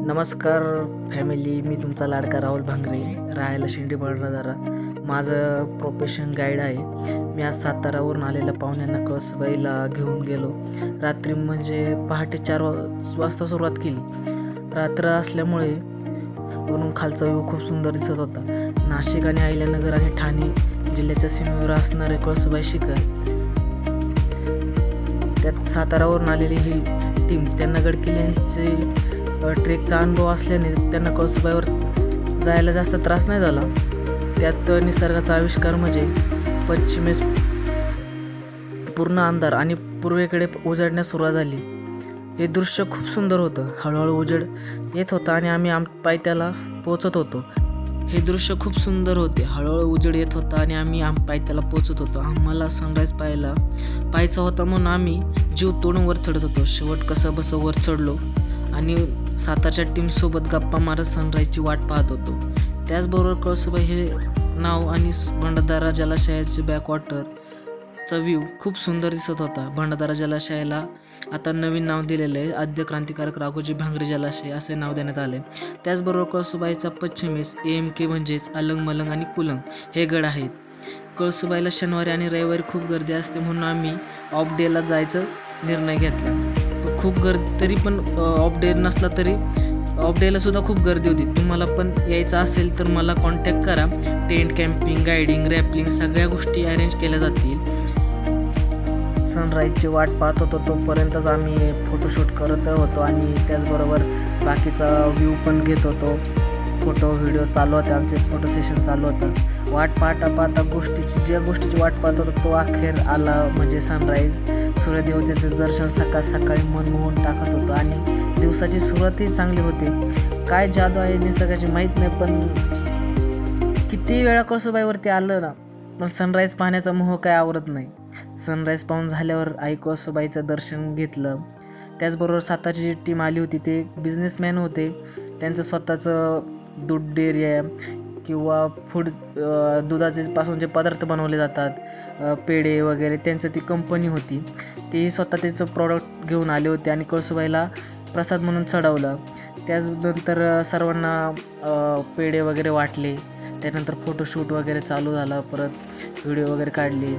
नमस्कार फॅमिली, मी तुमचा लाडका राहुल भांगरे, राहायला शिंदे भंडारदरा. माझं प्रोफेशन गाईड आहे. मी आज सातारावरून आलेल्या पाहुण्यांना कळसूबाईला घेऊन गेलो. रात्री म्हणजे पहाटे 4 वाजता सुरुवात केली. रात्र असल्यामुळे वरून खालचा व्ह्यू खूप सुंदर दिसत होता. नाशिक आणि अहिल्यानगर आणि ठाणे जिल्ह्याच्या सीमेवर असणारे कळसूबाई शिखर, त्यात सातारावरून आलेली ही टीम, त्यांना गडकिल्ल्यांचे ट्रेकचा अनुभव असल्याने त्यांना कळसूबाईवर जायला जास्त त्रास नाही झाला. त्यात निसर्गाचा आविष्कार म्हणजे पश्चिमेस पूर्ण अंधार आणि पूर्वेकडे उजळण्यास सुरुवात झाली. हे दृश्य खूप सुंदर होतं. हळूहळू उजेड येत होता आणि आम्ही पायथ्याला पोहोचत होतो. हे दृश्य खूप सुंदर होते. हळूहळू उजेड येत होता आणि आम्ही पायथ्याला पोहोचत होतो. आम्हाला सनराईज पाहायचा होता म्हणून आम्ही जीव तोडून वर चढत होतो. शेवट कसं बसं वर चढलो आणि सातारच्या टीमसोबत गप्पा मारत सनराईजची वाट पाहत होतो. त्याचबरोबर कळसूबाई हे नाव आणि भंडारदरा जलाशयाचे बॅकवॉटरचा व्ह्यू खूप सुंदर दिसत होता. भंडारदरा जलाशयाला आता नवीन नाव दिलेलं आहे. आद्य क्रांतिकारक राघोजी भांगरे जलाशय असे नाव देण्यात आले. त्याचबरोबर कळसूबाईचा पश्चिमेस AMK म्हणजेच अलंग, मलंग आणि कुलंग हे गड आहेत. कळसूबाईला शनिवारी आणि रविवारी खूप गर्दी असते म्हणून आम्ही ऑफ डेला जायचा निर्णय घेतला. खूप गर्दी तरी पण ऑफ डे नसला तरी ऑफ डेला सुद्धा खूप गर्दी होती. तुम्हाला पण यायचं असेल तर मला कॉन्टॅक्ट करा. टेंट, कॅम्पिंग, गायडिंग, रॅपलिंग सगळ्या गोष्टी अरेंज केल्या जातील. सनराईजची वाट पाहत होतो तोपर्यंतच आम्ही फोटोशूट करत होतो आणि त्याचबरोबर बाकीचा व्ह्यू पण घेत होतो. फोटो व्हिडिओ चालू होते, आमचे फोटो सेशन चालू होतं. वाट पाहता ज्या गोष्टीची वाट पाहत होतो तो अखेर आला, म्हणजे सनराईज. सूर्यदेवतेचे दर्शन सकाळी मन मोहून टाकत होतं आणि दिवसाची सुरुवातही चांगली होती. काय जादू आहे निसर्गाची माहीत नाही, पण किती वेळा कळसूबाईवरती आलं ना, पण सनराईज पाहण्याचा मोह काय आवरत नाही. सनराईज पाहून झाल्यावर आई कळसूबाईचं दर्शन घेतलं. त्याचबरोबर सातारची जी टीम आली होती ते बिझनेसमॅन होते. त्यांचं स्वतःचं दूध डेअरी आहे किंवा दुधाचे पासून जे पदार्थ बनवले जातात, पेढे वगैरे, त्यांचं ती कंपनी होती. तेही स्वतः त्याचं प्रॉडक्ट घेऊन आले होते आणि कळसूबाईला प्रसाद म्हणून चढवलं. त्यानंतर सर्वांना पेढे वगैरे वाटले. त्यानंतर फोटोशूट वगैरे चालू झाला. परत व्हिडिओ वगैरे काढले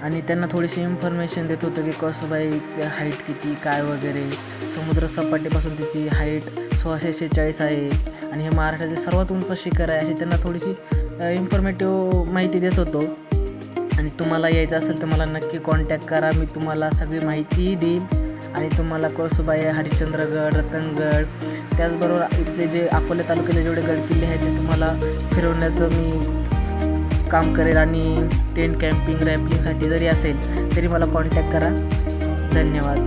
आणि त्यांना थोडीशी इन्फॉर्मेशन देत होतं की कळसूबाईची हाईट किती काय वगैरे. समुद्र सपाटीपासून तिची हाईट 1646 आहे आणि हे महाराष्ट्रातील सर्वात उंच शिखर आहे, अशी त्यांना थोडीशी इन्फॉर्मेटिव्ह माहिती देत होतो. आणि तुम्हाला यायचं असेल तर मला नक्की कॉन्टॅक्ट करा. मी तुम्हाला सगळी माहितीही देईल आणि तुम्हाला कळसूबाई, हरिश्चंद्रगड, रतनगड, त्याचबरोबर इथले जे अकोले तालुक्यातले जेवढे गडकिल्ले आहेत ते तुम्हाला फिरवण्याचं मी काम करेल. आणि टेंट, कॅम्पिंग, रॅम्पिंगसाठी जरी असेल तरी मला कॉन्टॅक्ट करा. धन्यवाद.